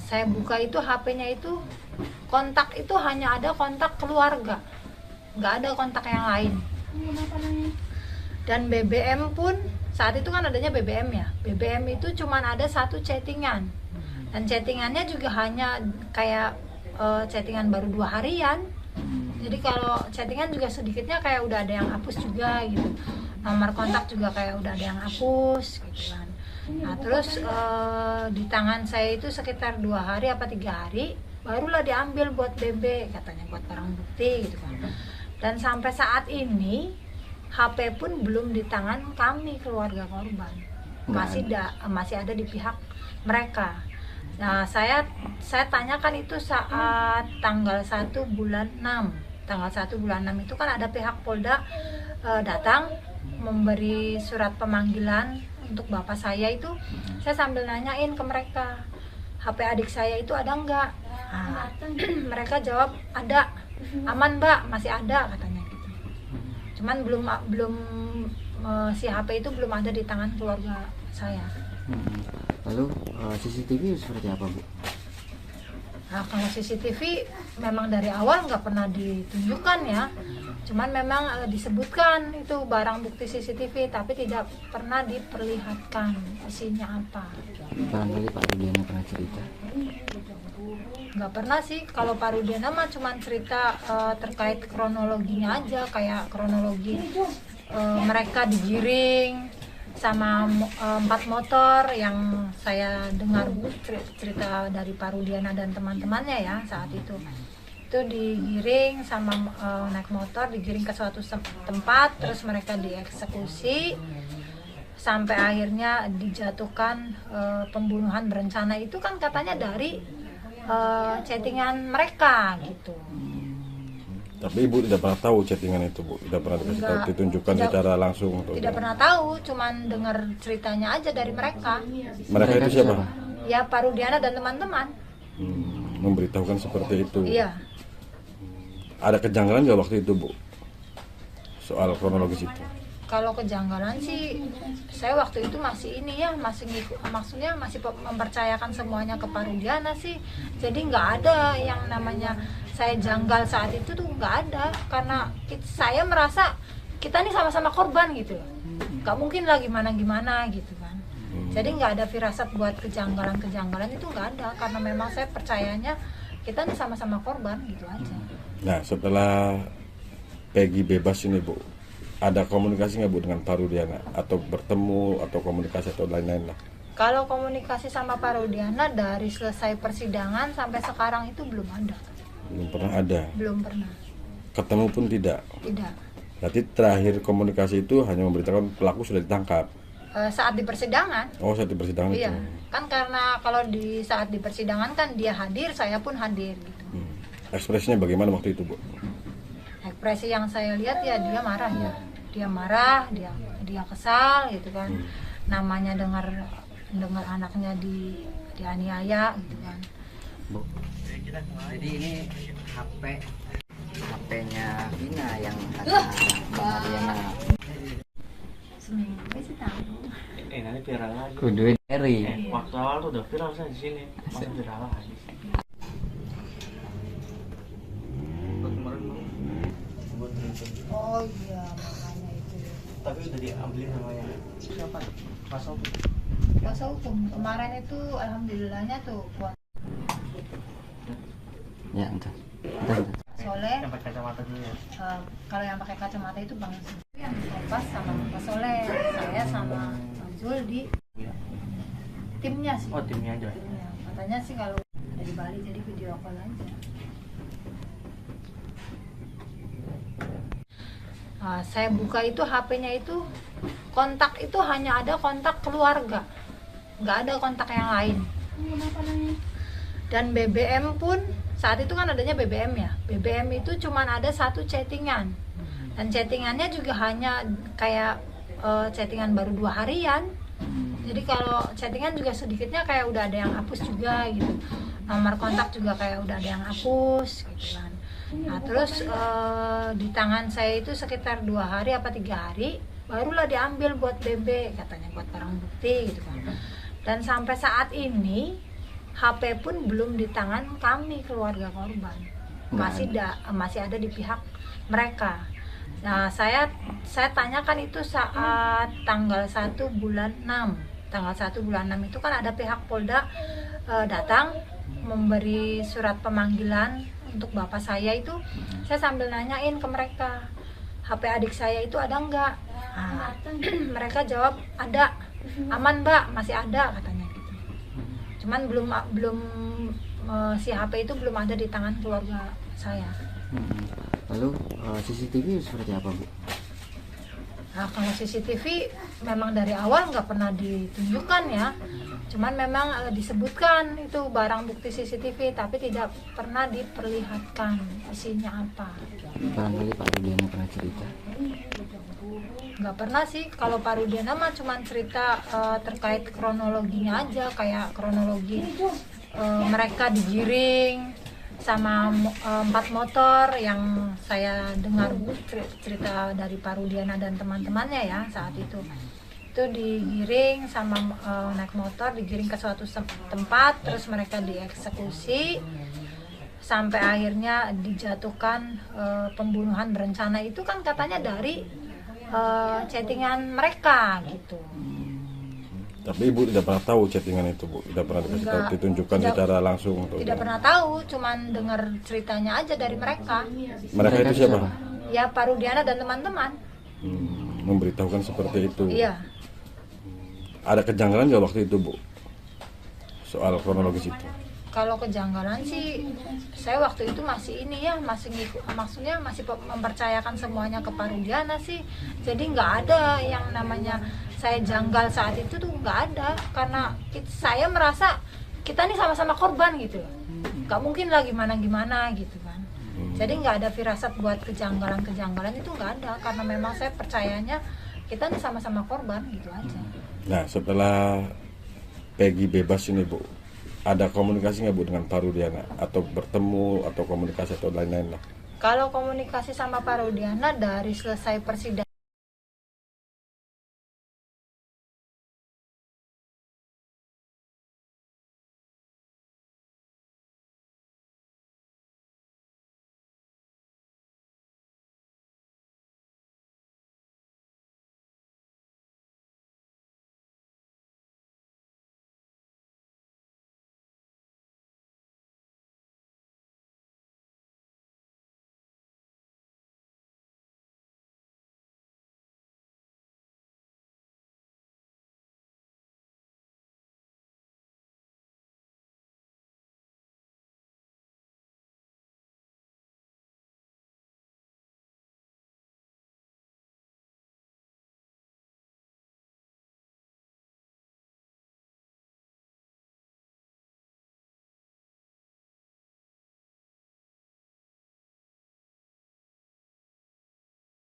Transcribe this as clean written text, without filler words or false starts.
Saya buka itu HP-nya itu, kontak itu hanya ada kontak keluarga, nggak ada kontak yang lain. Dan BBM pun saat itu kan adanya BBM ya, BBM itu cuman ada satu chattingan, dan chattingannya juga hanya kayak chattingan baru 2 harian. Jadi kalau chattingan juga sedikitnya kayak udah ada yang hapus juga gitu, nomor kontak juga kayak udah ada yang hapus gitu kan. Nah terus di tangan saya itu sekitar 2 hari apa 3 hari barulah diambil buat BB, katanya buat barang bukti gitu kan. Dan sampai saat ini HP pun belum di tangan kami keluarga korban, masih ada di pihak mereka. Nah saya tanyakan itu saat tanggal 1 bulan 6. Tanggal 1 bulan 6 itu kan ada pihak Polda datang memberi surat pemanggilan untuk bapak saya itu. Saya sambil nanyain ke mereka, HP adik saya itu ada enggak? Nah, mereka jawab ada, aman mbak, masih ada katanya gitu. Cuman belum si HP itu belum ada di tangan keluarga saya. Lalu CCTV seperti apa Bu? Nah kalau CCTV memang dari awal nggak pernah ditunjukkan ya, cuman memang disebutkan itu barang bukti CCTV, tapi tidak pernah diperlihatkan isinya apa. Barangkali Pak Rudiana pernah cerita? Nggak pernah sih, kalau Pak Rudiana mah cuman cerita terkait kronologinya aja, kayak kronologi mereka digiring sama 4 motor yang saya dengar cerita dari Pak Rudiana dan teman-temannya ya saat itu digiring sama naik motor, digiring ke suatu tempat, terus mereka dieksekusi sampai akhirnya dijatuhkan pembunuhan berencana. Itu kan katanya dari chattingan mereka gitu. Tapi Ibu tidak pernah tahu chattingan itu Bu? Tidak pernah ditunjukkan secara langsung? Tidak pernah tahu, cuman dengar ceritanya aja dari mereka. Mereka itu siapa? Ya Pak Rudiana dan teman-teman. Memberitahukan seperti itu? Iya. Ada kejanggalan nggak waktu itu Bu? Soal kronologis itu? Kalau kejanggalan sih, saya waktu itu masih maksudnya masih mempercayakan semuanya ke Pak Rudiana sih. Jadi nggak ada yang namanya saya janggal saat itu tuh, nggak ada. Karena saya merasa kita nih sama-sama korban gitu loh. Nggak mungkin lah gimana-gimana gitu kan. Jadi nggak ada firasat buat kejanggalan itu nggak ada. Karena memang saya percayanya kita nih sama-sama korban gitu aja. Nah setelah Peggy bebas ini Bu, ada komunikasi nggak Bu dengan Pak Rudiana? Atau bertemu, atau komunikasi, atau lain-lain lah? Kalau komunikasi sama Pak Rudiana dari selesai persidangan sampai sekarang itu belum ada. Belum pernah ada? Belum pernah. Ketemu pun tidak? Tidak. Berarti terakhir komunikasi itu hanya memberitakan pelaku sudah ditangkap? Saat di persidangan. Oh saat di persidangan iya. itu? Kan karena kalau saat di persidangan kan dia hadir, saya pun hadir gitu. Ekspresinya bagaimana waktu itu Bu? Ekspresi yang saya lihat ya dia marah ya. Dia marah, dia kesal gitu kan. Namanya dengar anaknya dianiaya gitu kan. Bu, jadi ini HP-nya Vina yang ada Mbak Mariana. Seminggu sih tahu. Nanti viral lagi. Kudu dari. Waktu awal tuh udah viral saya di sini, masih viral lagi. Oh iya, makanya itu. Tapi udah diambilin sama yang siapa? Kuasa hukum. Kuasa hukum kemarin itu alhamdulillahnya tuh Ya, entah. Soleh. Yang pakai kacamata dulu ya. Kalau yang pakai kacamata itu Bang Zul, yang Kompas sama Pak Soleh, saya sama Bang Zul di timnya sih. Oh timnya aja. Timnya. Katanya sih kalau ada di Bali jadi video call aja. Saya buka itu HP-nya itu, kontak itu hanya ada kontak keluarga, nggak ada kontak yang lain. Dan BBM pun saat itu kan adanya BBM ya, BBM itu cuman ada satu chattingan, dan chattingannya juga hanya kayak chattingan baru 2 harian. Jadi kalau chattingan juga sedikitnya kayak udah ada yang hapus juga gitu, nomor kontak juga kayak udah ada yang hapus gitu kan. Nah terus di tangan saya itu sekitar 2 hari apa 3 hari barulah diambil buat BB, katanya buat barang bukti gitu kan. Dan sampai saat ini HP pun belum di tangan kami keluarga korban, masih ada di pihak mereka. Nah, saya tanyakan itu saat tanggal 1 bulan 6. Tanggal 1 bulan 6 itu kan ada pihak Polda datang memberi surat pemanggilan untuk bapak saya itu. Saya sambil nanyain ke mereka, HP adik saya itu ada enggak? Nah, mereka jawab ada, aman mbak, masih ada katanya gitu. Cuman belum si HP itu belum ada di tangan keluarga saya. Lalu CCTV seperti apa, Bu? Nah, kalau CCTV memang dari awal nggak pernah ditunjukkan ya, cuman memang disebutkan itu barang bukti CCTV, tapi tidak pernah diperlihatkan isinya apa. Barangkali Pak Rudiana pernah cerita. Nggak pernah sih, kalau Pak Rudiana mah cuman cerita terkait kronologinya aja, kayak kronologi mereka digiring sama 4 motor yang saya dengar cerita dari Pak Rudiana dan teman-temannya ya saat itu digiring sama naik motor, digiring ke suatu tempat, terus mereka dieksekusi sampai akhirnya dijatuhkan pembunuhan berencana. Itu kan katanya dari chattingan mereka gitu. Tapi Ibu tidak pernah tahu chattingan itu, Bu? Tidak pernah dikasih tahu, ditunjukkan secara langsung? Tidak pernah tahu, cuman dengar ceritanya aja dari mereka. Mereka itu siapa? Ya Pak Rudiana dan teman-teman. Memberitahukan seperti itu? Iya. Ada kejanggalan nggak waktu itu, Bu? Soal kronologis itu? Kalau kejanggalan sih, saya waktu itu masih maksudnya masih mempercayakan semuanya ke Pak Rudiana sih. Jadi nggak ada yang namanya saya janggal saat itu tuh, nggak ada, karena saya merasa kita nih sama-sama korban gitu, nggak mungkin lah gimana gitu kan. Jadi nggak ada firasat buat kejanggalan itu nggak ada, karena memang saya percayanya kita nih sama-sama korban gitu aja. Nah, setelah Peggy bebas ini, Bu, ada komunikasi nggak, Bu, dengan Pak Rudiana? Atau bertemu, atau komunikasi, atau lain-lain lah? Kalau komunikasi sama Pak Rudiana dari selesai persidangan